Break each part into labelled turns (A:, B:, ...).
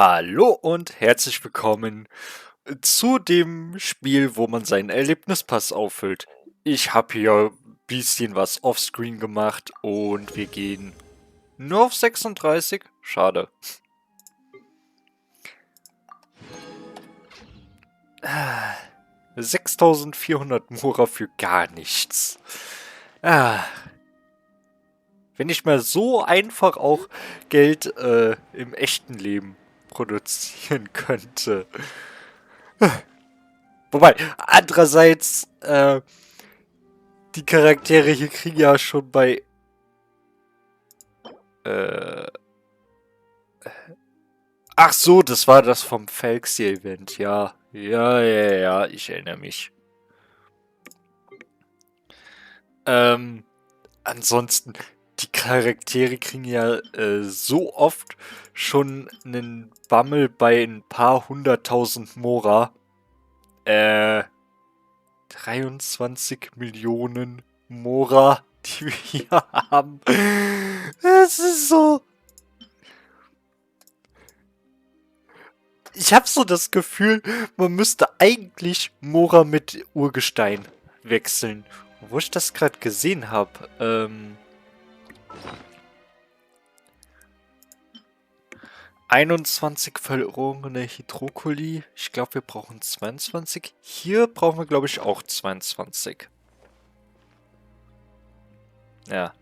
A: Hallo und herzlich willkommen zu dem Spiel, wo man seinen Erlebnispass auffüllt. Ich habe hier ein bisschen was offscreen gemacht und wir gehen nur auf 36. Schade. 6400 Mora für gar nichts. Ah, wenn ich mal so einfach auch Geld im echten Leben produzieren könnte. Wobei, andererseits, die Charaktere hier kriegen ja schon bei Äh, ach so, das war das vom Felxi-Event, ja. Ja, ich erinnere mich. Ähm, ansonsten, die Charaktere kriegen ja so oft schon einen Bammel bei ein paar hunderttausend Mora. 23 Millionen Mora, die wir hier haben. Es ist so. Ich habe so das Gefühl, man müsste eigentlich Mora mit Urgestein wechseln. Wo ich das gerade gesehen habe. 21 verlorene Hydrokoli. Ich glaube, wir brauchen 22. Hier brauchen wir, glaube ich, auch 22. Ja.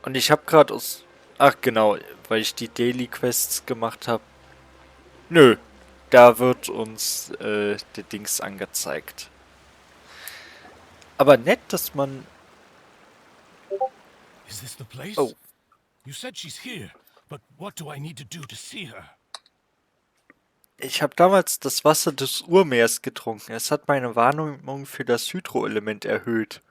A: Und ich habe gerade aus... Ach genau, weil ich die Daily Quests gemacht habe. Nö, da wird uns der Dings angezeigt. Aber nett, dass man...
B: Is this the place?
A: Oh.
B: You said she's here, but what do I need to do to see her?
A: Ich habe damals das Wasser des Urmeers getrunken. Es hat meine Wahrnehmung für das Hydroelement erhöht.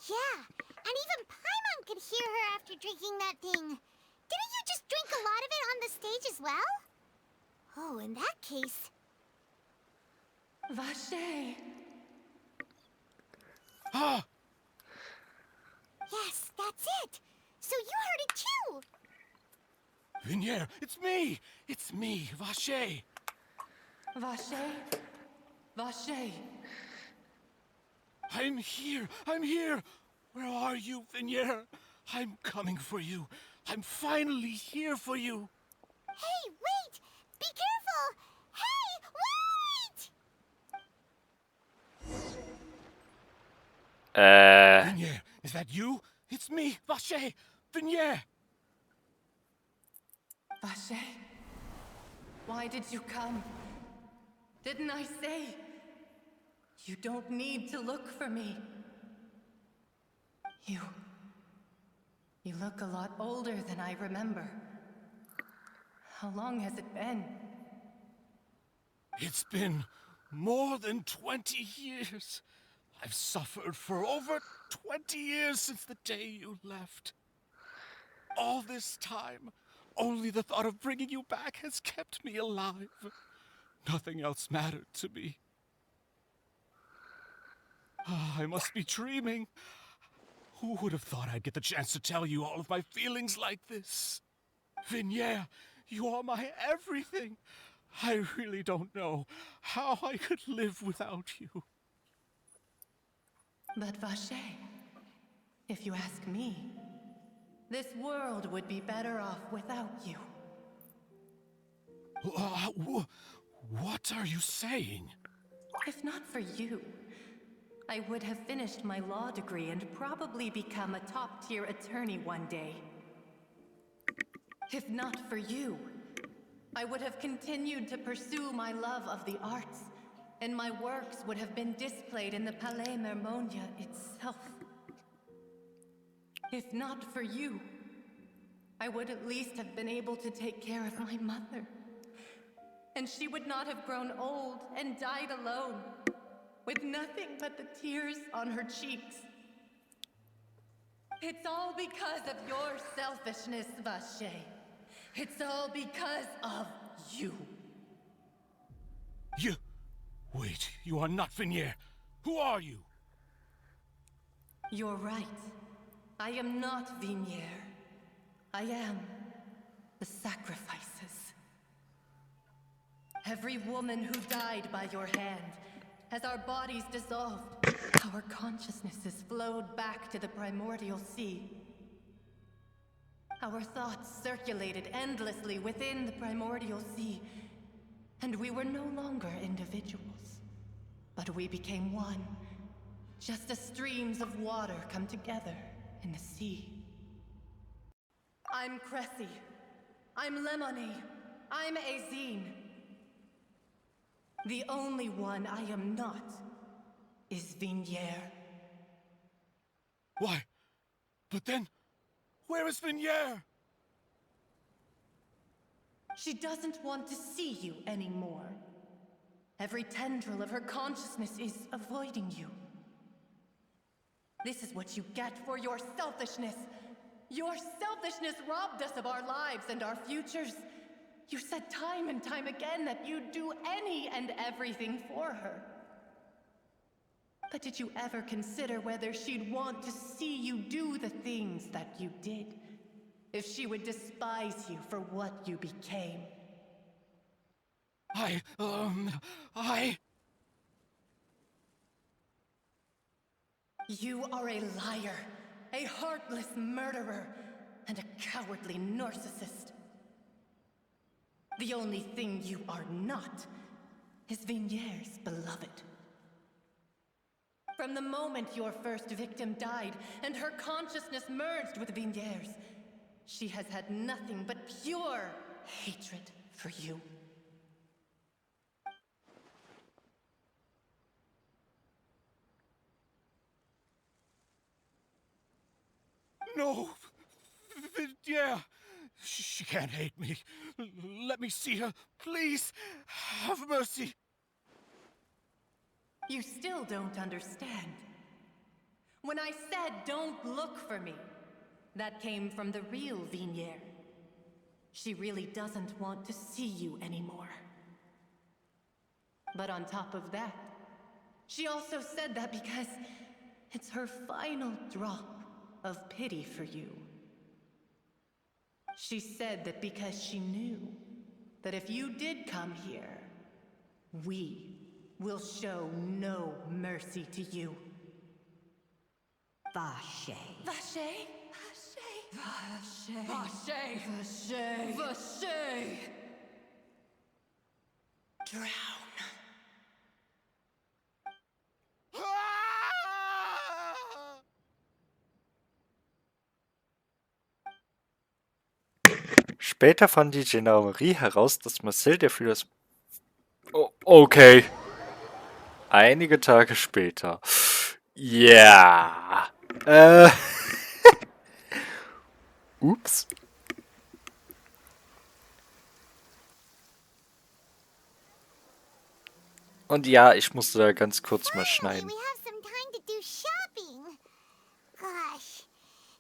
C: Yeah, and even Paimon could hear her after drinking that thing. Didn't you just drink a lot of it on the stage as well? Oh, in that case...
D: Vache!
B: Ah!
C: Yes, that's it! So you heard it too!
B: Vinier, it's me! It's me, Vache!
D: Vache? Vache!
B: I'm here! I'm here! Where are you, Vinier? I'm coming for you. I'm finally here for you.
C: Hey, wait! Be careful! Hey, wait!
B: Vinier, is that you? It's me, Vache! Vinier!
D: Vache? Why did you come? Didn't I say? You don't need to look for me. You look a lot older than I remember. How long has it been?
B: It's been more than 20 years. I've suffered for over 20 years since the day you left. All this time, only the thought of bringing you back has kept me alive. Nothing else mattered to me. I must be dreaming. Who would have thought I'd get the chance to tell you all of my feelings like this? Vinier, you are my everything. I really don't know how I could live without you.
D: But Vache, if you ask me, this world would be better off without you.
B: What are you saying?
D: If not for you, I would have finished my law degree and probably become a top-tier attorney one day. If not for you, I would have continued to pursue my love of the arts, and my works would have been displayed in the Palais Mermonia itself. If not for you, I would at least have been able to take care of my mother. And she would not have grown old and died alone, with nothing but the tears on her cheeks. It's all because of your selfishness, Vache. It's all because of you.
B: You... Wait, you are not Vinier. Who are you?
D: You're right. I am not Vinier. I am the sacrifices. Every woman who died by your hand, as our bodies dissolved, our consciousnesses flowed back to the primordial sea. Our thoughts circulated endlessly within the primordial sea, and we were no longer individuals, but we became one, just as streams of water come together in the sea. I'm Cressy. I'm Lemony. I'm Azine. The only one I am not is Vignier.
B: Why? But then, where is Vignier?
D: She doesn't want to see you anymore. Every tendril of her consciousness is avoiding you. This is what you get for your selfishness. Your selfishness robbed us of our lives and our futures. You said time and time again that you'd do any and everything for her. But did you ever consider whether she'd want to see you do the things that you did? If she would despise you for what you became? You are a liar, a heartless murderer, and a cowardly narcissist. The only thing you are not is Vignier's beloved. From the moment your first victim died and her consciousness merged with Vignier's, she has had nothing but pure hatred for you.
B: No! Vignier! She can't hate me. Let me see her, please. Have mercy.
D: You still don't understand. When I said don't look for me, that came from the real Vignier. She really doesn't want to see you anymore. But on top of that, she also said that because it's her final drop of pity for you. She said that because she knew that if you did come here, we will show no mercy to you.
E: Vache.
D: Vache? Vache? Vache? Vache? Vache? Drown.
A: Später fand die Gendarmerie heraus, dass Marcel, der für das... Oh, okay. Einige Tage später. Ja. Ups. Und ja, ich musste da ganz kurz mal schneiden.
C: We have some time to do shopping. Gosh,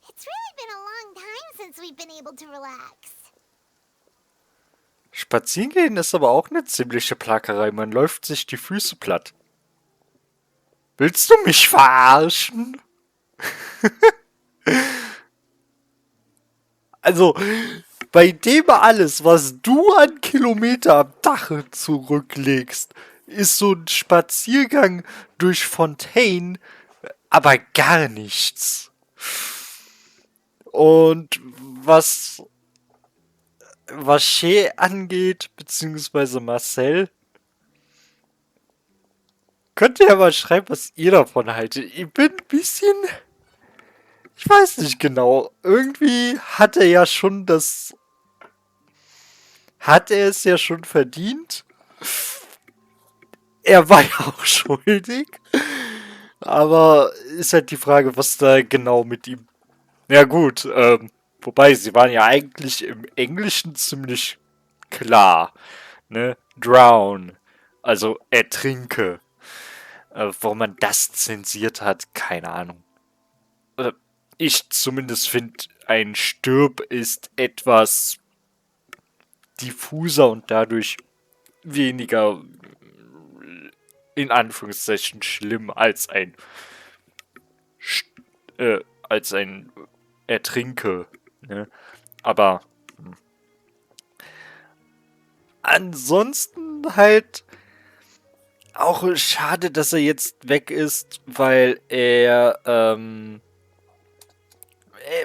C: it's really been a long time since we've been able to relax.
A: Spazieren gehen ist aber auch eine ziemliche Plackerei. Man läuft sich die Füße platt. Willst du mich verarschen? Also, bei dem alles, was du an Kilometer am Tag zurücklegst, ist so ein Spaziergang durch Fontaine aber gar nichts. Und was Vacher angeht, beziehungsweise Marcel, könnt ihr ja mal schreiben, was ihr davon haltet. Ich bin ein bisschen... Ich weiß nicht genau. Irgendwie hat er ja schon das... Hat er es ja schon verdient. Er war ja auch schuldig. Aber ist halt die Frage, was da genau mit ihm... Ja gut, wobei, sie waren ja eigentlich im Englischen ziemlich klar. Ne? Drown. Also ertrinke. Warum man das zensiert hat, keine Ahnung. Ich zumindest finde, ein Stirb ist etwas diffuser und dadurch weniger in Anführungszeichen schlimm als ein Ertrinke. Ne? Aber ansonsten halt auch schade, dass er jetzt weg ist, weil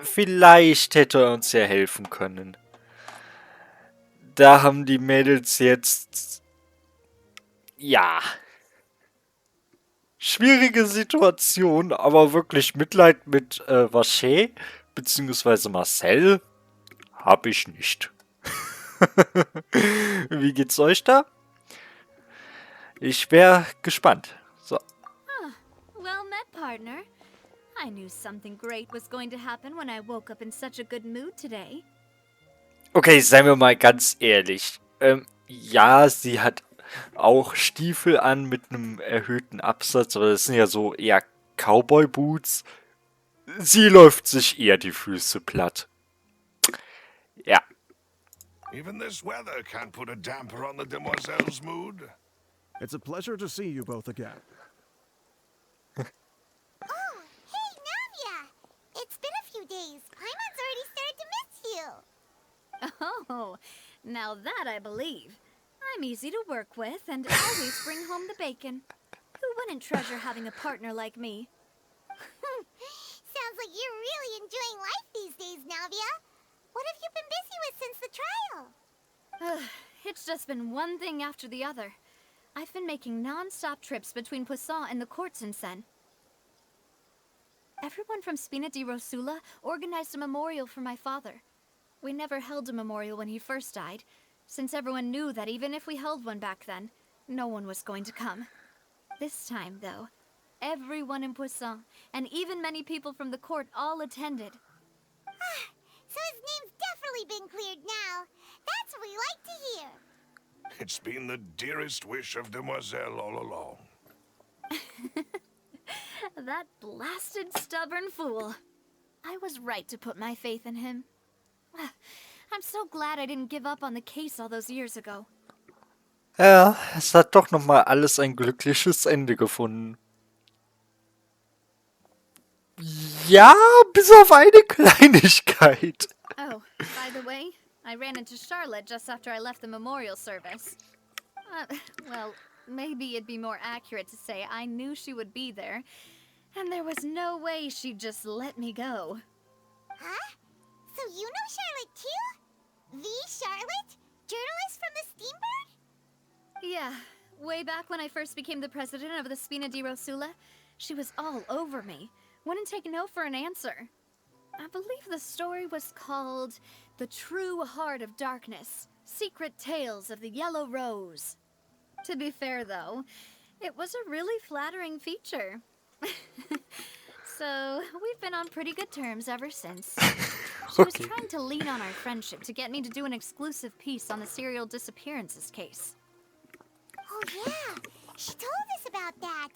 A: vielleicht hätte er uns ja helfen können. Da haben die Mädels jetzt, ja, schwierige Situation, aber wirklich Mitleid mit Vacher beziehungsweise Marcel habe ich nicht. Wie geht's euch da? Ich wäre gespannt. So.
E: Well met, partner. I knew something great was going to happen when I woke up in such a good mood today.
A: Okay, seien wir mal ganz ehrlich. Ja, sie hat auch Stiefel an mit einem erhöhten Absatz, aber das sind ja so eher Cowboy-Boots. Sie läuft sich eher die Füße platt. Ja.
B: Even this weather can't put a damper on the demoiselle's mood.
F: It's a pleasure to see you both again.
C: Oh, hey, Navia! It's been a few days. Paimon's already started to miss you.
E: Oh, now that I believe. I'm easy to work with and always bring home the bacon. Who wouldn't treasure having a partner like me?
C: Sounds like you're really enjoying life these days, Navia. What have you been busy with since the trial?
E: It's just been one thing after the other. I've been making non-stop trips between Poisson and the courts in Sen. Everyone from Spina di Rosula organized a memorial for my father. We never held a memorial when he first died, since everyone knew that even if we held one back then, no one was going to come. This time, though, everyone in Poisson, and even many people from the court, all attended.
C: So his name's definitely been cleared now. That's what we like to hear.
B: It's been the dearest wish of Demoiselle all along.
E: That blasted stubborn fool. I was right to put my faith in him. I'm so glad I didn't give up on the case all those years ago.
A: Ja, es hat doch nochmal alles ein glückliches Ende gefunden. Ja, bis auf eine Kleinigkeit.
E: Oh, by the way, I ran into Charlotte just after I left the memorial service. Well, maybe it'd be more accurate to say I knew she would be there, and there was no way she'd just let me go.
C: Huh? So you know Charlotte too? The Charlotte? Journalist from the Steambird?
E: Yeah, way back when I first became the president of the Spina di Rosula, she was all over me. Wouldn't take no for an answer. I believe the story was called The True Heart of Darkness, Secret Tales of the Yellow Rose. To be fair, though, it was a really flattering feature. So, we've been on pretty good terms ever since. She was trying to lean on our friendship to get me to do an exclusive piece on the serial disappearances case.
C: Oh yeah, she told us about that.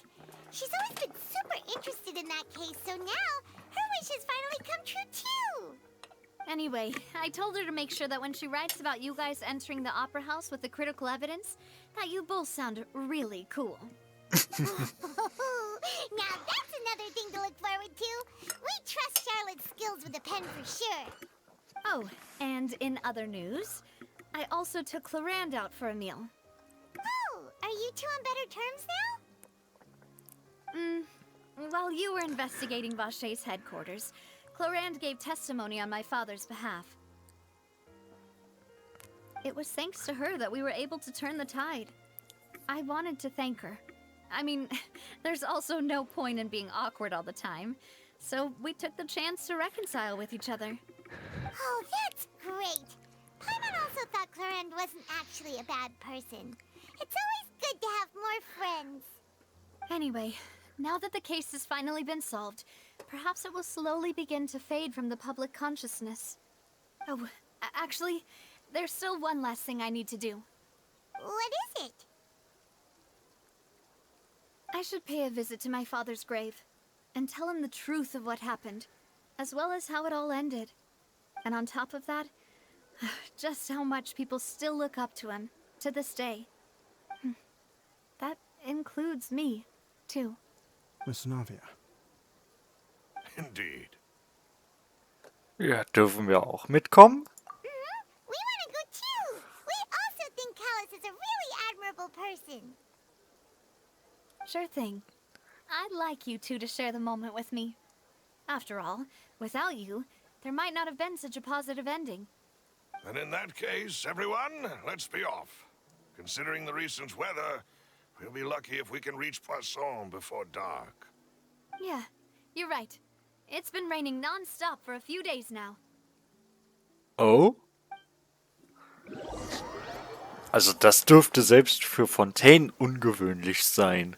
C: She's always been super interested in that case, so now her wish has finally come true too.
E: Anyway, I told her to make sure that when she writes about you guys entering the opera house with the critical evidence, that you both sound really cool.
C: Now that's another thing to look forward to. We trust Charlotte's skills with a pen for sure.
E: Oh, and in other news, I also took Clarande out for a meal.
C: Oh, are you two on better terms now?
E: While you were investigating Vacher's headquarters, Clarande gave testimony on my father's behalf. It was thanks to her that we were able to turn the tide. I wanted to thank her. I mean, there's also no point in being awkward all the time, so we took the chance to reconcile with each other.
C: Oh, that's great. Paimon also thought Clarande wasn't actually a bad person. It's always good to have more friends.
E: Anyway, now that the case has finally been solved, perhaps it will slowly begin to fade from the public consciousness. Oh, actually, there's still one last thing I need to do.
C: What is it?
E: I should pay a visit to my father's grave, and tell him the truth of what happened, as well as how it all ended. And on top of that, just how much people still look up to him, to this day. That includes me, too.
F: Miss Navia.
B: Indeed.
A: Ja, dürfen wir auch mitkommen?
C: person.
E: Sure thing. I'd like you two to share the moment with me. After all, without you, there might not have been such a positive ending.
B: And in that case, everyone, let's be off. Considering the recent weather, we'll be lucky if we can reach Poisson before dark.
E: Yeah, you're right. It's been raining non-stop for a few days now.
A: Oh? Also das dürfte selbst für Fontaine ungewöhnlich sein.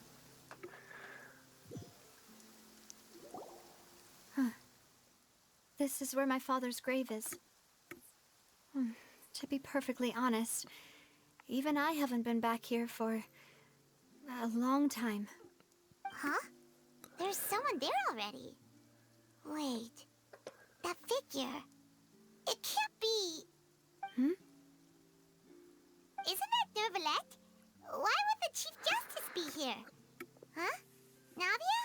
E: This is where my father's grave is. To be perfectly honest, even I haven't been back here for a long time.
C: Huh? There's someone there already. Wait. That figure. It can't be.
E: Hmm?
C: Isn't that Nervalette? Why would the Chief Justice be here? Huh? Navia?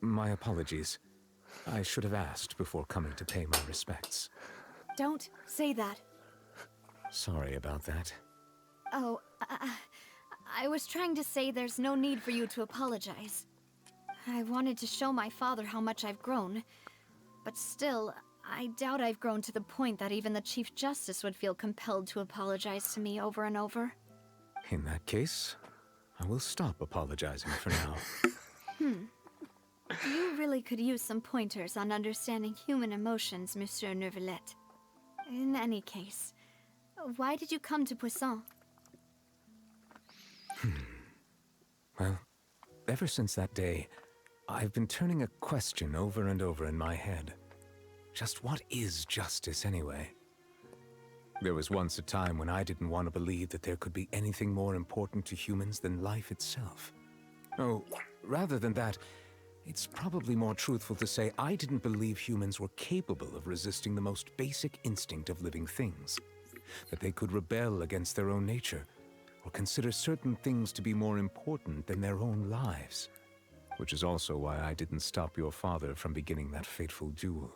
G: My apologies. I should have asked before coming to pay my respects.
E: Don't say that.
G: Sorry about that.
E: Oh, I was trying to say there's no need for you to apologize. I wanted to show my father how much I've grown, but still, I doubt I've grown to the point that even the Chief Justice would feel compelled to apologize to me over and over.
G: In that case, I will stop apologizing for now.
E: You really could use some pointers on understanding human emotions, Monsieur Nervalette. In any case, why did you come to Poisson?
G: Well, ever since that day, I've been turning a question over and over in my head. Just what is justice anyway? There was once a time when I didn't want to believe that there could be anything more important to humans than life itself. Oh, rather than that, it's probably more truthful to say I didn't believe humans were capable of resisting the most basic instinct of living things. That they could rebel against their own nature, or consider certain things to be more important than their own lives. Which is also why I didn't stop your father from beginning that fateful duel.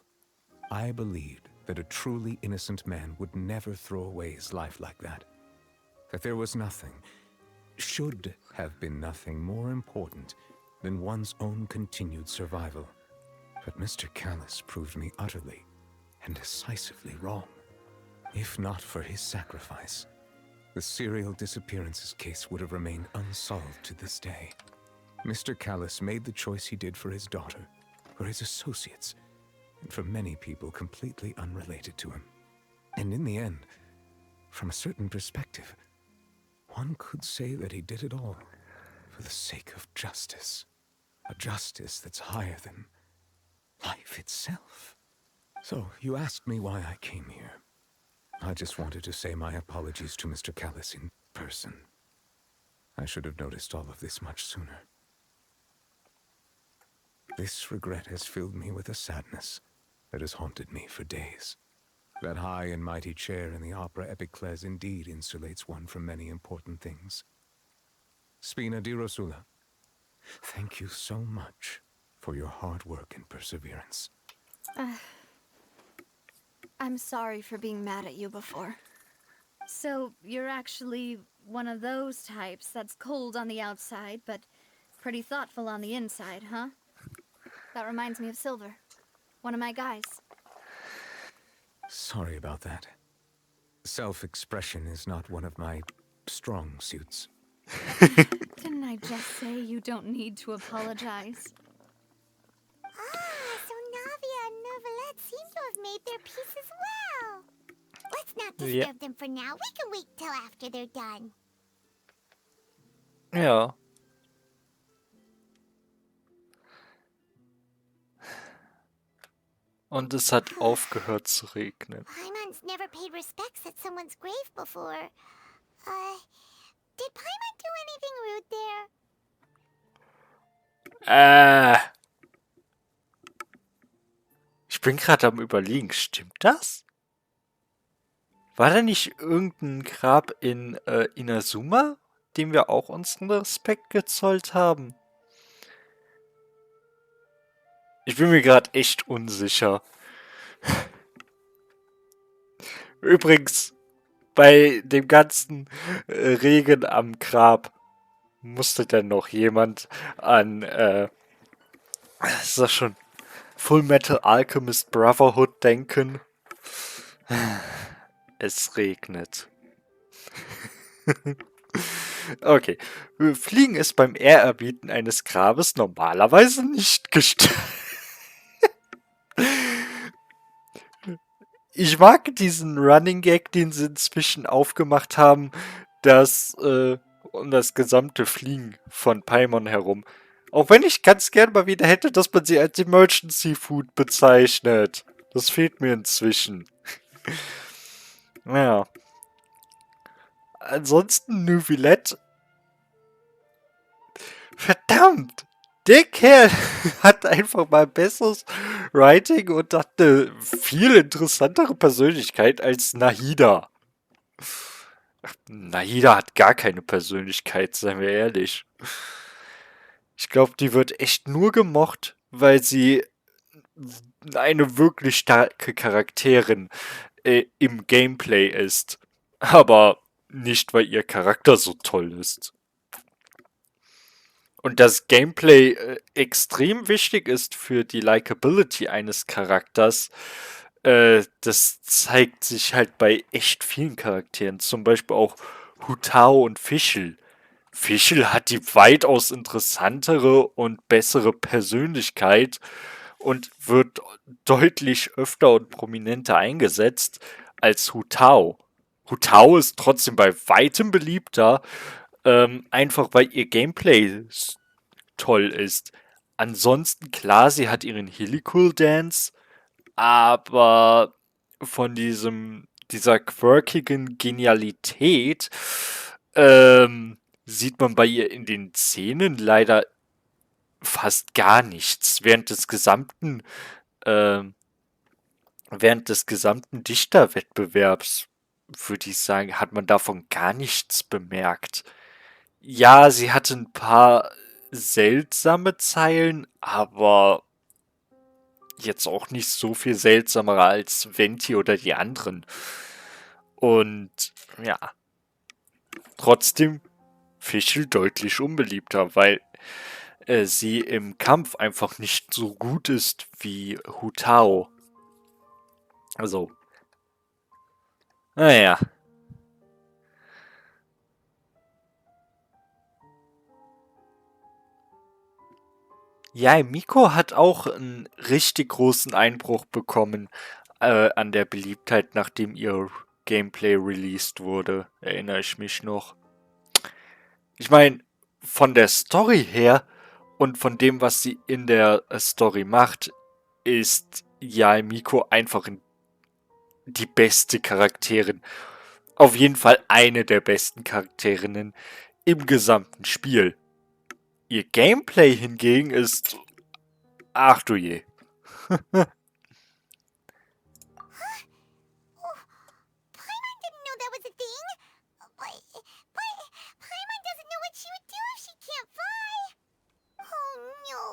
G: I believed that a truly innocent man would never throw away his life like that. That there was nothing, should have been nothing more important than one's own continued survival. But Mr. Callis proved me utterly and decisively wrong. If not for his sacrifice, the serial disappearances case would have remained unsolved to this day. Mr. Callis made the choice he did for his daughter, for his associates, and for many people completely unrelated to him. And in the end, from a certain perspective, one could say that he did it all for the sake of justice. A justice that's higher than life itself. So, you asked me why I came here. I just wanted to say my apologies to Mr. Callis in person. I should have noticed all of this much sooner. This regret has filled me with a sadness that has haunted me for days. That high and mighty chair in the opera Epiclese indeed insulates one from many important things. Spina di Rosula, thank you so much for your hard work and perseverance.
E: I'm sorry for being mad at you before. So, you're actually one of those types that's cold on the outside, but pretty thoughtful on the inside, huh? That reminds me of Silver, one of my guys.
G: Sorry about that. Self-expression is not one of my strong suits.
E: Didn't I just say you don't need to apologize?
C: Ah, so Navia and Nervalette seem to have made their peace as well. Let's not disturb them for now. We can wait till after they're done.
A: Ja. Und es hat aufgehört zu regnen.
C: Paimon's never paid respects at someone's grave before. Did Paimon do anything rude there?
A: Ich bin gerade am Überlegen, stimmt das? War da nicht irgendein Grab in Inazuma, dem wir auch unseren Respekt gezollt haben? Ich bin mir gerade echt unsicher. Übrigens, bei dem ganzen Regen am Grab musste dann noch jemand an, ist das schon, Full Metal Alchemist Brotherhood denken. Es regnet. Okay. Fliegen ist beim Ehrerbieten eines Grabes normalerweise nicht gestattet. Ich mag diesen Running Gag, den sie inzwischen aufgemacht haben, dass um das gesamte Fliegen von Paimon herum. Auch wenn ich ganz gern mal wieder hätte, dass man sie als Emergency Food bezeichnet. Das fehlt mir inzwischen. Ja. Ansonsten Neuvillette. Verdammt! Der Kerl hat einfach mal besseres Writing und hat eine viel interessantere Persönlichkeit als Nahida. Nahida hat gar keine Persönlichkeit, seien wir ehrlich. Ich glaube, die wird echt nur gemocht, weil sie eine wirklich starke Charakterin im Gameplay ist. Aber nicht, weil ihr Charakter so toll ist. Und das Gameplay extrem wichtig ist für die Likability eines Charakters, das zeigt sich halt bei echt vielen Charakteren. Zum Beispiel auch Hutao und Fischl. Fischl hat die weitaus interessantere und bessere Persönlichkeit und wird deutlich öfter und prominenter eingesetzt als Hutao. Hutao ist trotzdem bei weitem beliebter, einfach weil ihr Gameplay toll ist. Ansonsten, klar, sie hat ihren Helicool Dance, aber von dieser quirkigen Genialität sieht man bei ihr in den Szenen leider fast gar nichts. Während des gesamten Dichterwettbewerbs, würde ich sagen, hat man davon gar nichts bemerkt. Ja, sie hatte ein paar seltsame Zeilen, aber jetzt auch nicht so viel seltsamer als Venti oder die anderen. Und ja, trotzdem Fischl deutlich unbeliebter, weil sie im Kampf einfach nicht so gut ist wie Hutao. Also, naja. Ja, Miko hat auch einen richtig großen Einbruch bekommen an der Beliebtheit, nachdem ihr Gameplay released wurde. Erinnere ich mich noch. Ich meine, von der Story her und von dem, was sie in der Story macht, ist Yae Miko einfach die beste Charakterin. Auf jeden Fall eine der besten Charakterinnen im gesamten Spiel. Ihr Gameplay hingegen ist... Ach du je.
C: Paimon didn't know that was a thing. But Paimon doesn't know what she would do if she can't fly. Oh no.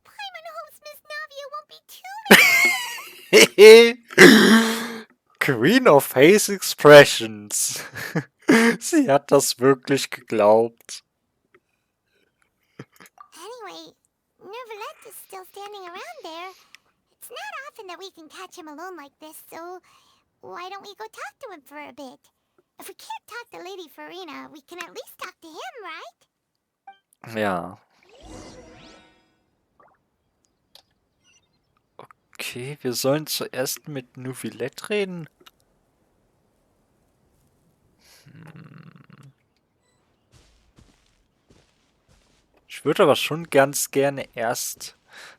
C: Paimon hopes Miss Navia won't be too
A: Queen of Face Expressions. Sie hat das wirklich geglaubt.
C: Anyway, Neuvillette is still standing around there. It's not often that we can catch him alone like this, so why don't we go talk to him for a bit? If we can't talk to Lady Farina, we can at least talk to him, right?
A: Ja. Okay, wir sollen zuerst mit Neuvillette reden. Ich würde aber schon ganz gerne erst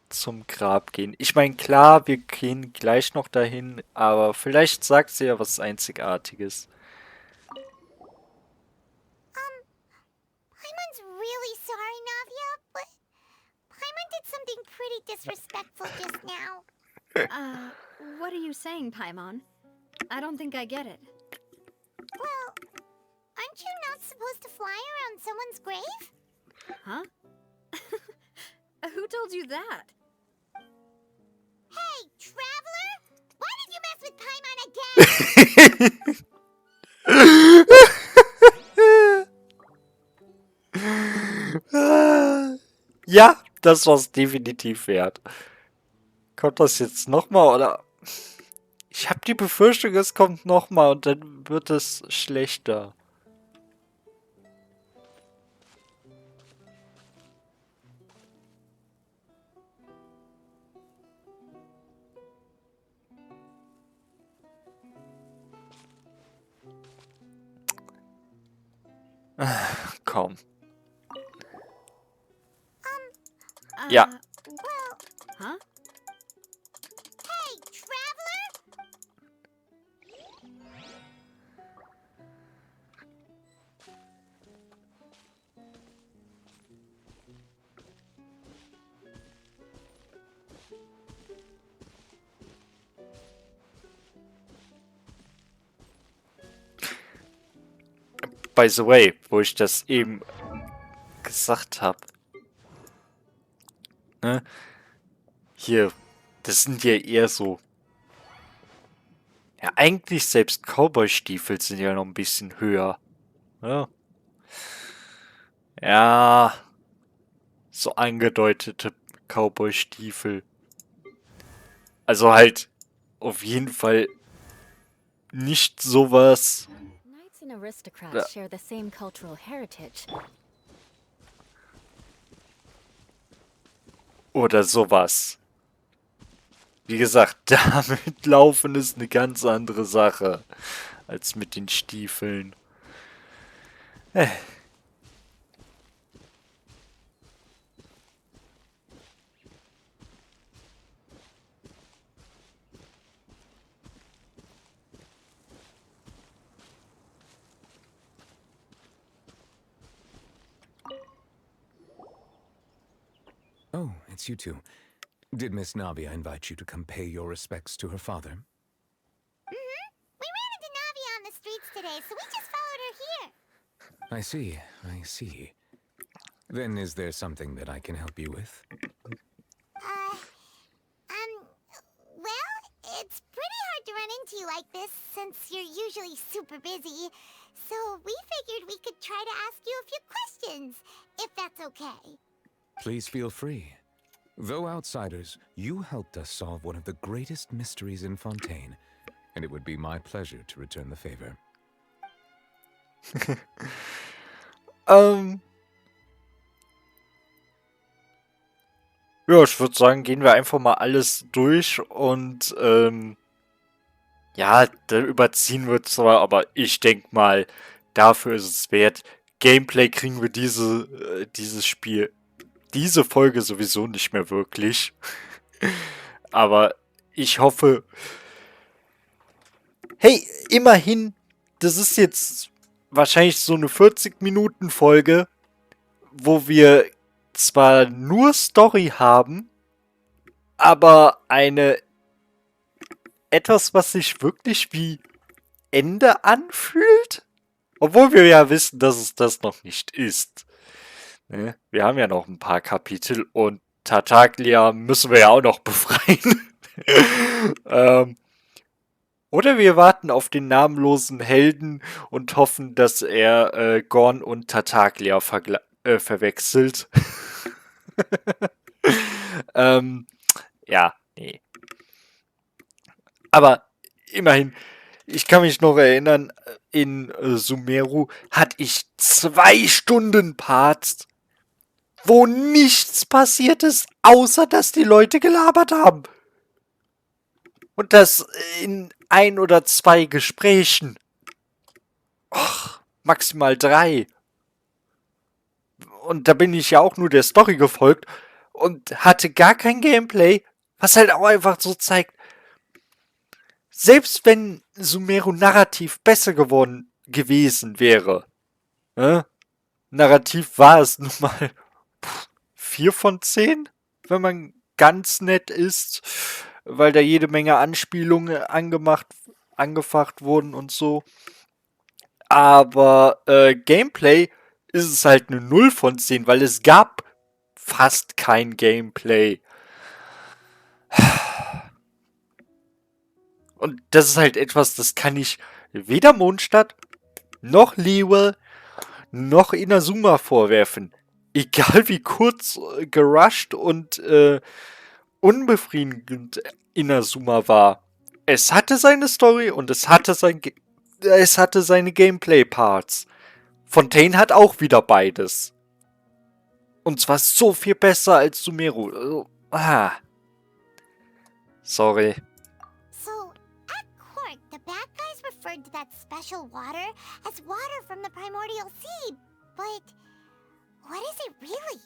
A: zum Grab gehen. Ich meine, klar, wir gehen gleich noch dahin, aber vielleicht sagt sie ja was Einzigartiges.
C: Paimon's really sorry, Navia, but Paimon did something pretty disrespectful just now.
E: What are you saying, Paimon? I don't think I get it.
C: Well, aren't you not supposed to fly around someone's grave?
E: Huh? Who told you that?
C: Hey, traveler!
A: Ja, das war's definitiv wert. Kommt das jetzt nochmal oder? Ich habe die Befürchtung, es kommt nochmal und dann wird es schlechter. Komm. Ja.
C: Well,
E: Huh?
C: hey, traveler!
A: By the way, wo ich das eben gesagt habe. Ne? Hier, das sind ja eher so. Ja, eigentlich selbst Cowboy-Stiefel sind ja noch ein bisschen höher. Ja. Ja. So angedeutete Cowboy-Stiefel. Also halt auf jeden Fall nicht sowas.
H: Knights and aristocrats share the same cultural heritage.
A: Oder sowas. Wie gesagt, damit laufen ist eine ganz andere Sache als mit den Stiefeln.
G: Oh, it's you two. Did Miss Navia invite you to come pay your respects to her father?
C: We ran into Navi on the streets today, so we just followed her here.
G: I see, I see. Then is there something that I can help you with?
C: Well, it's pretty hard to run into you like this since you're usually super busy. So we figured we could try to ask you a few questions, if that's okay.
G: Please feel free. Though outsiders, you helped us solve one of the greatest mysteries in Fontaine, and it would be my pleasure to return the favor.
A: Ja, ich würde sagen, gehen wir einfach mal alles durch und ja, da überziehen wir zwar, aber ich denke mal, dafür ist es wert. Gameplay kriegen wir dieses Spiel, diese Folge sowieso nicht mehr wirklich. Aber ich hoffe, hey, immerhin, das ist jetzt wahrscheinlich so eine 40-Minuten-Folge, wo wir zwar nur Story haben, aber etwas, was sich wirklich wie Ende anfühlt. Obwohl wir ja wissen, dass es das noch nicht ist. Ne? Wir haben ja noch ein paar Kapitel und Tartaglia müssen wir ja auch noch befreien. Oder wir warten auf den namenlosen Helden und hoffen, dass er Gorn und Tartaglia verwechselt. Ja, nee. Aber immerhin, ich kann mich noch erinnern, in Sumeru hatte ich 2 Stunden Parts, wo nichts passiert ist, außer dass die Leute gelabert haben. Und das in 1 oder 2 Gesprächen. Och, maximal 3. Und da bin ich ja auch nur der Story gefolgt und hatte gar kein Gameplay, was halt auch einfach so zeigt, selbst wenn Sumeru narrativ besser gewesen wäre, ne? Narrativ war es nun mal 4 von 10, wenn man ganz nett ist, weil da jede Menge Anspielungen angefacht wurden und so. Aber Gameplay ist es halt eine 0 von 10, weil es gab fast kein Gameplay. Und das ist halt etwas, das kann ich weder Mondstadt, noch Liyue, noch Inazuma vorwerfen. Egal wie kurz, gerusht und unbefriedigend Inazuma war. Es hatte seine Story und es hatte seine Gameplay-Parts. Fontaine hat auch wieder beides. Und zwar so viel besser als Sumeru. Sorry.
C: So, at court, the bad guys referred to that special water as water from the primordial sea. But what is it really?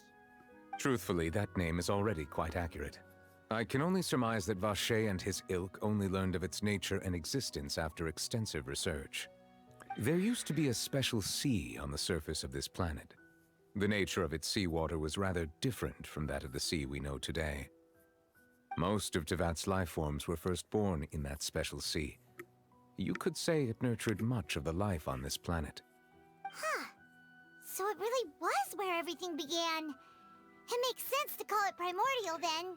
G: Truthfully, that name is already quite accurate. I can only surmise that Vacher and his ilk only learned of its nature and existence after extensive research. There used to be a special sea on the surface of this planet. The nature of its seawater was rather different from that of the sea we know today. Most of Tevat's life forms were first born in that special sea. You could say it nurtured much of the life on this planet.
C: Huh. So it really was where everything began. It makes sense to call it primordial then.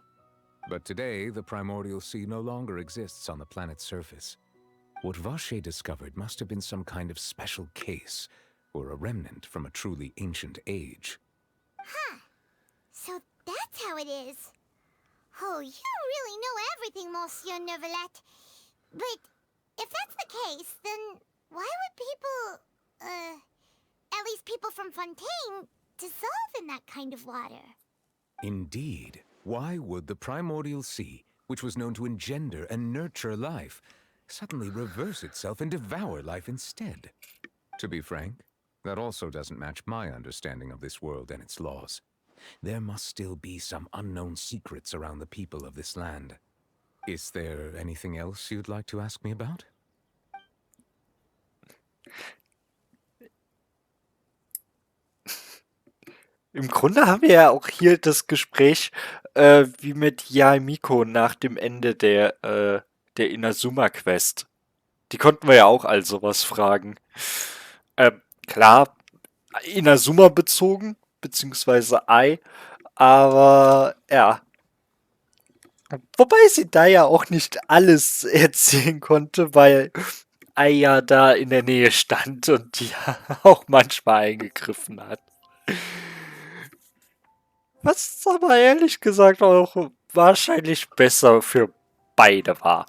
G: But today, the primordial sea no longer exists on the planet's surface. What Vacher discovered must have been some kind of special case, or a remnant from a truly ancient age.
C: Huh. So that's how it is. Oh, you really know everything, Monsieur Neuvillette. But if that's the case, then why would people, at least people from Fontaine, dissolve in that kind of water?
G: Indeed. Why would the primordial sea, which was known to engender and nurture life, suddenly reverse itself and devour life instead? To be frank, that also doesn't match my understanding of this world and its laws. There must still be some unknown secrets around the people of this land. Is there anything else you'd like to ask me about?
A: Im Grunde haben wir ja auch hier das Gespräch wie mit Yaemiko nach dem Ende der Inazuma-Quest. Die konnten wir ja auch all sowas fragen. Klar, Inazuma bezogen, beziehungsweise Ai, aber ja. Wobei sie da ja auch nicht alles erzählen konnte, weil Ai ja da in der Nähe stand und die auch manchmal eingegriffen hat. Was aber ehrlich gesagt auch wahrscheinlich besser für beide war.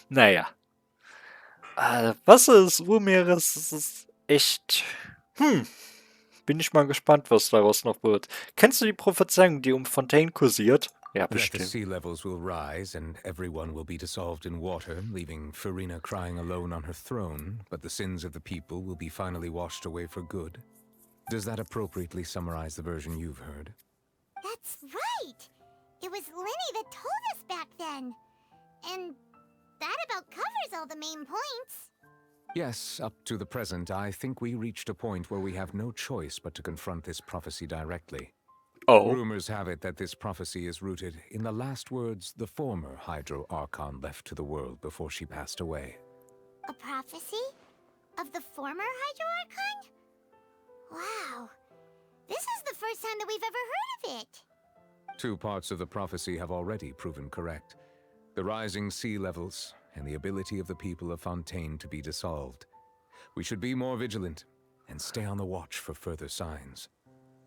A: Naja. Wasser des Urmeeres ist echt... Bin ich mal gespannt, was daraus noch wird. Kennst du die Prophezeiung, die um Fontaine kursiert? Ja,
G: That the
A: bestimmt.
G: sea levels will rise and everyone will be dissolved in water, leaving Farina crying alone on her throne, but the sins of the people will be finally washed away for good. Does that appropriately summarize the version you've heard?
C: That's right! It was Lenny that told us back then. And that about covers all the main points.
G: Yes, up to the present, I think we reached a point where we have no choice but to confront this prophecy directly.
A: Oh.
G: Rumors have it that this prophecy is rooted in the last words the former Hydro Archon left to the world before she passed away.
C: A prophecy? Of the former Hydro Archon? Wow. This is the first time that we've ever heard of it.
G: Two parts of the prophecy have already proven correct. The rising sea levels and the ability of the people of Fontaine to be dissolved. We should be more vigilant and stay on the watch for further signs.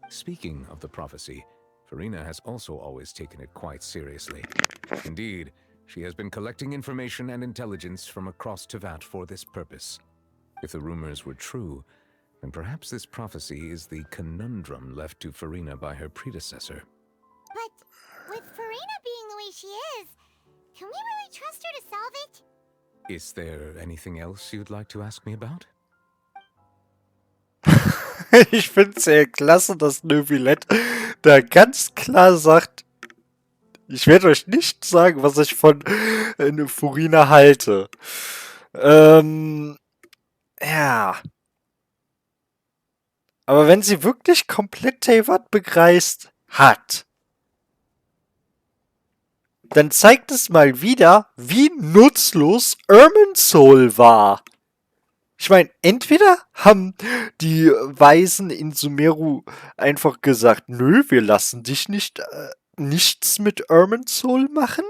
G: Speaking of the prophecy, Farina has also always taken it quite seriously. Indeed, she has been collecting information and intelligence from across Tevat for this purpose. If the rumors were true, then perhaps this prophecy is the conundrum left to Farina by her predecessor.
C: But with Farina being the way she is, can we really trust her to solve it?
G: Is there anything else you'd like to ask me about?
A: Ich finde es sehr klasse, dass Neuvillette da ganz klar sagt, ich werde euch nicht sagen, was ich von Furina halte. Ja. Aber wenn sie wirklich komplett Tevat begreist hat, dann zeigt es mal wieder, wie nutzlos Irminsul war. Ich meine, entweder haben die Weisen in Sumeru einfach gesagt, nö, wir lassen dich nicht nichts mit Irminsul machen.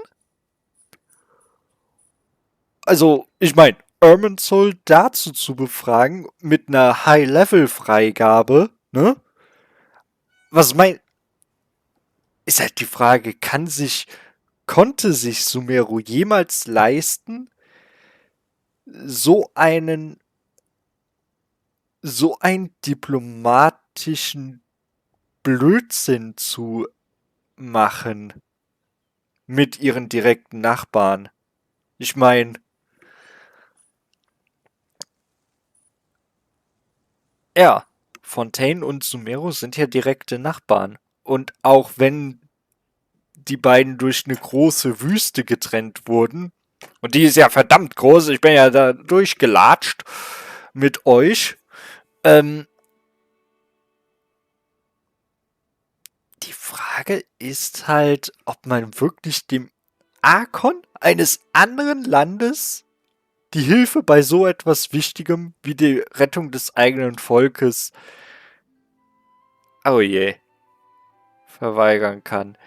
A: Also, ich meine, Irminsul dazu zu befragen mit einer High-Level-Freigabe, ne? Was mein, ist halt die Frage, konnte sich Sumeru jemals leisten, so einen, so einen diplomatischen Blödsinn zu machen mit ihren direkten Nachbarn? Ich meine, ja, Fontaine und Sumeru sind ja direkte Nachbarn. Und auch wenn die beiden durch eine große Wüste getrennt wurden, und die ist ja verdammt groß, ich bin ja da durchgelatscht mit euch, ähm, die Frage ist halt, ob man wirklich dem Archon eines anderen Landes die Hilfe bei so etwas Wichtigem wie die Rettung des eigenen Volkes, oh je, verweigern kann.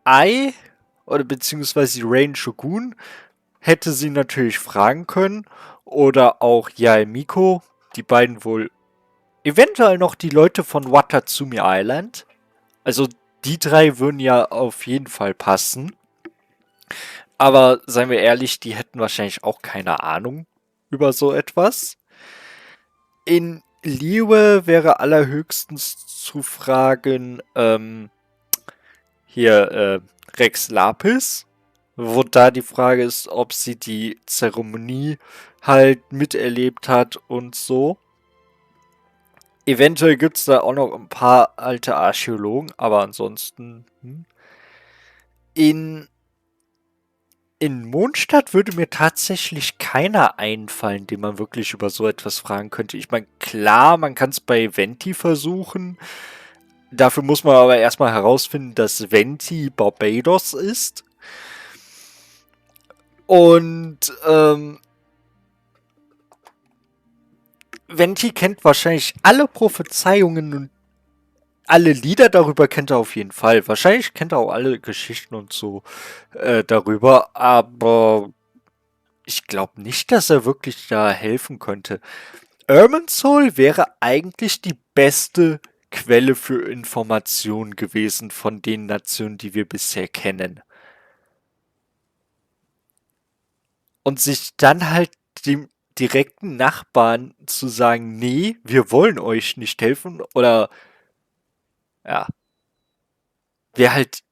A: Ai oder beziehungsweise Rain Shogun hätte sie natürlich fragen können oder auch Yae Miko, die beiden wohl eventuell noch die Leute von Watatsumi Island. Also die drei würden ja auf jeden Fall passen. Aber seien wir ehrlich, die hätten wahrscheinlich auch keine Ahnung über so etwas. In Liyue wäre allerhöchstens zu fragen, Rex Lapis, wo da die Frage ist, ob sie die Zeremonie halt miterlebt hat und so. Eventuell gibt es da auch noch ein paar alte Archäologen, aber ansonsten. In Mondstadt würde mir tatsächlich keiner einfallen, den man wirklich über so etwas fragen könnte. Ich meine, klar, man kann es bei Venti versuchen. Dafür muss man aber erstmal herausfinden, dass Venti Barbados ist. Und Venti kennt wahrscheinlich alle Prophezeiungen und alle Lieder darüber kennt er auf jeden Fall. Wahrscheinlich kennt er auch alle Geschichten und so darüber, aber ich glaube nicht, dass er wirklich da helfen könnte. Irminsul wäre eigentlich die beste Quelle für Informationen gewesen von den Nationen, die wir bisher kennen. Und sich dann halt dem direkten Nachbarn zu sagen, nee, wir wollen euch nicht helfen oder ja, wäre halt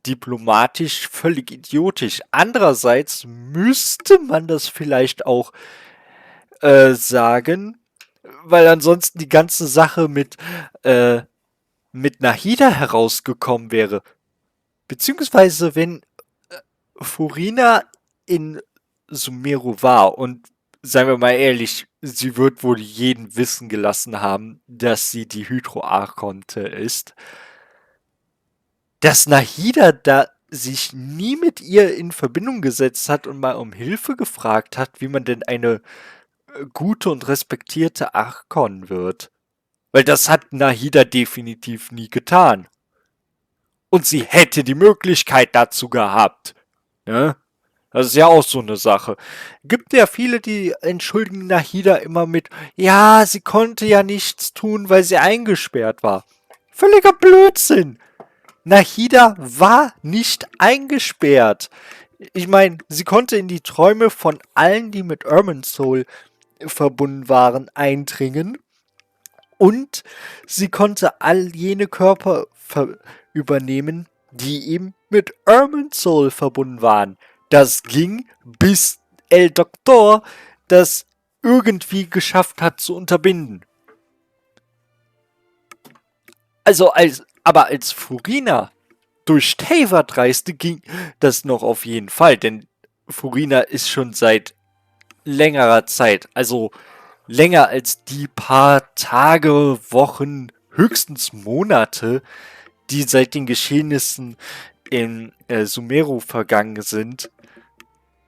A: diplomatisch völlig idiotisch. Andererseits müsste man das vielleicht auch sagen, weil ansonsten die ganze Sache mit Nahida herausgekommen wäre. Beziehungsweise wenn Furina in Sumeru war und seien wir mal ehrlich, sie wird wohl jeden wissen gelassen haben, dass sie die Hydroarchonte ist. Dass Nahida da sich nie mit ihr in Verbindung gesetzt hat und mal um Hilfe gefragt hat, wie man denn eine gute und respektierte Archon wird. Weil das hat Nahida definitiv nie getan. Und sie hätte die Möglichkeit dazu gehabt. Ja? Das ist ja auch so eine Sache. Gibt ja viele, die entschuldigen Nahida immer mit, ja, sie konnte ja nichts tun, weil sie eingesperrt war. Völliger Blödsinn. Nahida war nicht eingesperrt. Ich meine, sie konnte in die Träume von allen, die mit Irminsul verbunden waren, eindringen. Und sie konnte all jene Körper übernehmen, die eben mit Irminsul verbunden waren. Das ging, bis El Doktor das irgendwie geschafft hat zu unterbinden. Also aber als Furina durch Teyvat reiste, ging das noch auf jeden Fall, denn Furina ist schon seit längerer Zeit, also länger als die paar Tage, Wochen, höchstens Monate, die seit den Geschehnissen in Sumeru vergangen sind,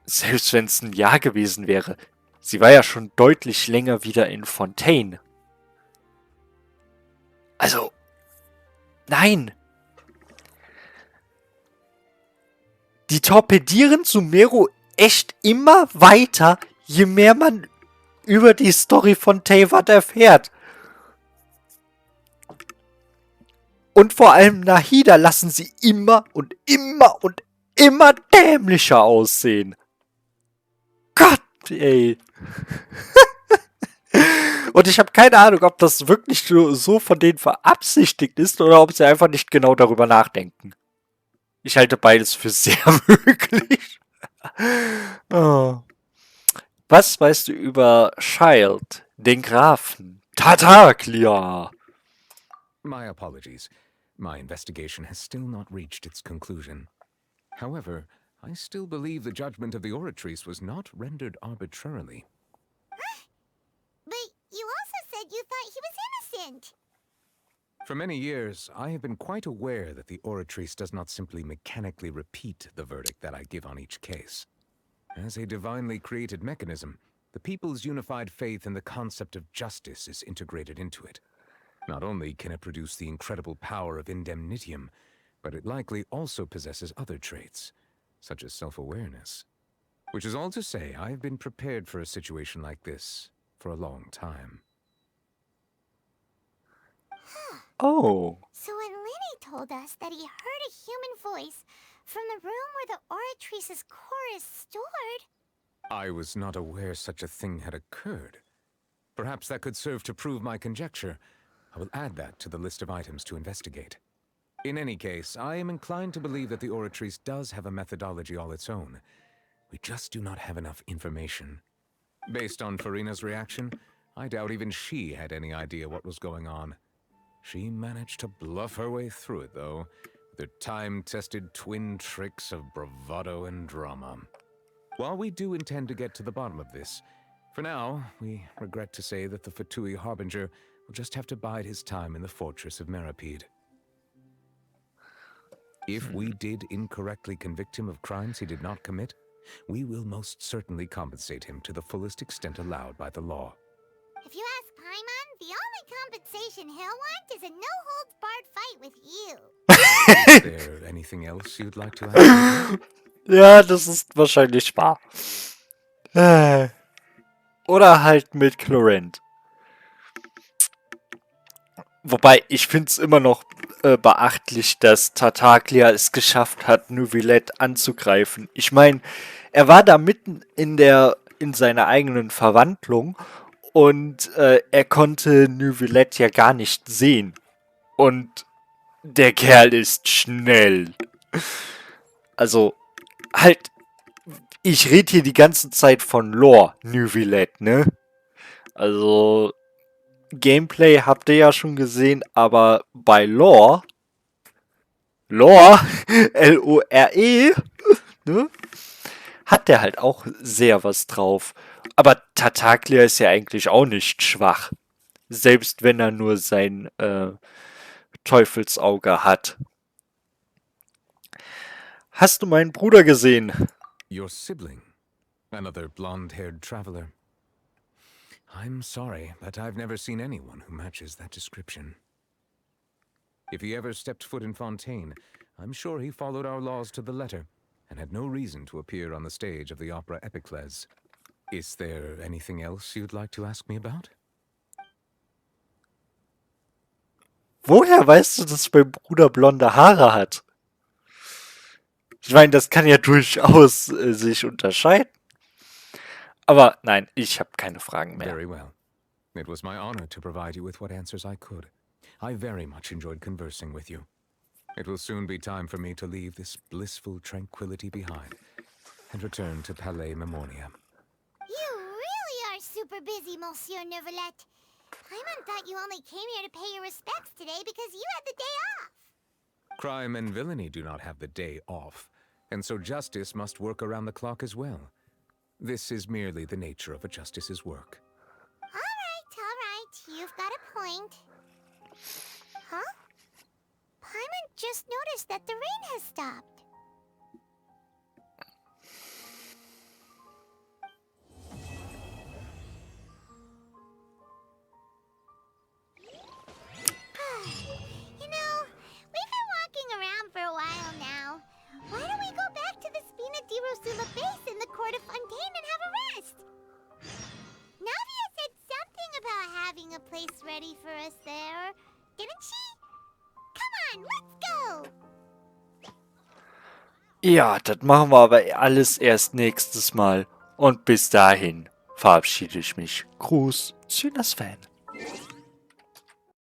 A: selbst wenn es ein Jahr gewesen wäre. Sie war ja schon deutlich länger wieder in Fontaine. Also, nein. Die torpedieren Sumeru echt immer weiter, je mehr man über die Story von Teyvat erfährt. Und vor allem Nahida lassen sie immer und immer und immer dämlicher aussehen. Gott, ey. Und ich habe keine Ahnung, ob das wirklich so von denen verabsichtigt ist oder ob sie einfach nicht genau darüber nachdenken. Ich halte beides für sehr möglich. Oh. Was weißt du über Child, den Grafen? Tartaglia!
G: My apologies. My investigation has still not reached its conclusion. However, I still believe the judgment of the Oratrice was not rendered arbitrarily.
C: But you also said you thought he was innocent.
G: For many years, I have been quite aware that the Oratrice does not simply mechanically repeat the verdict that I give on each case. As a divinely created mechanism, the people's unified faith in the concept of justice is integrated into it. Not only can it produce the incredible power of indemnitium, but it likely also possesses other traits, such as self-awareness. Which is all to say, I have been prepared for a situation like this for a long time.
A: Oh.
C: So when Lenny told us that he heard a human voice from the room where the Oratrice's core is stored...
G: I was not aware such a thing had occurred. Perhaps that could serve to prove my conjecture. I will add that to the list of items to investigate. In any case, I am inclined to believe that the Oratrice does have a methodology all its own. We just do not have enough information. Based on Farina's reaction, I doubt even she had any idea what was going on. She managed to bluff her way through it, though, with her time-tested twin tricks of bravado and drama. While we do intend to get to the bottom of this, for now, we regret to say that the Fatui Harbinger will just have to bide his time in the fortress of Meripede. If we did incorrectly convict him of crimes he did not commit, we will most certainly compensate him to the fullest extent allowed by the law.
C: If you ask Paimon, the only compensation he'll want is a no-holds-barred fight with you.
G: Is there anything else you'd like to add?
A: Ja, das ist wahrscheinlich wahr. Oder halt mit Chlorent. Wobei, ich finde es immer noch beachtlich, dass Tartaglia es geschafft hat, Neuvillette anzugreifen. Ich meine, er war da mitten in seiner eigenen Verwandlung und er konnte Neuvillette ja gar nicht sehen. Und der Kerl ist schnell. Also, halt, ich rede hier die ganze Zeit von Lore Neuvillette, ne? Also, Gameplay habt ihr ja schon gesehen, aber bei Lore, L-O-R-E, ne, hat der halt auch sehr was drauf. Aber Tartaglia ist ja eigentlich auch nicht schwach. Selbst wenn er nur sein Teufelsauge hat. Hast du meinen Bruder gesehen?
G: Your sibling? Another blonde-haired traveler? I'm sorry, but I've never seen anyone who matches that description. If he ever stepped foot in Fontaine, I'm sure he followed our laws to the letter, and had no reason to appear on the stage of the opera Epicles. Is there anything else you'd like to ask me about?
A: Woher weißt du, dass mein Bruder blonde Haare hat? Ich meine, das kann ja durchaus sich unterscheiden. Aber nein, ich habe keine Fragen mehr.
G: Very well. It was my honor to provide you with what answers I could. I very much enjoyed conversing with you. It will soon be time for me to leave this blissful tranquility behind and return to Palais Memoria.
C: You really are super busy, Monsieur Neuvillette. Paimon thought you only came here to pay your respects today because you had the day off.
G: Crime and villainy do not have the day off, and so justice must work around the clock as well. This is merely the nature of a justice's work.
C: All right. You've got a point. Huh? Paimon just noticed that the rain has stopped. You know, we've been walking around for a while now. Why don't we go back to the for us there, didn't she? Come on, let's go!
A: Ja, das machen wir aber alles erst nächstes Mal. Und bis dahin verabschiede ich mich. Gruß, Synas Fan.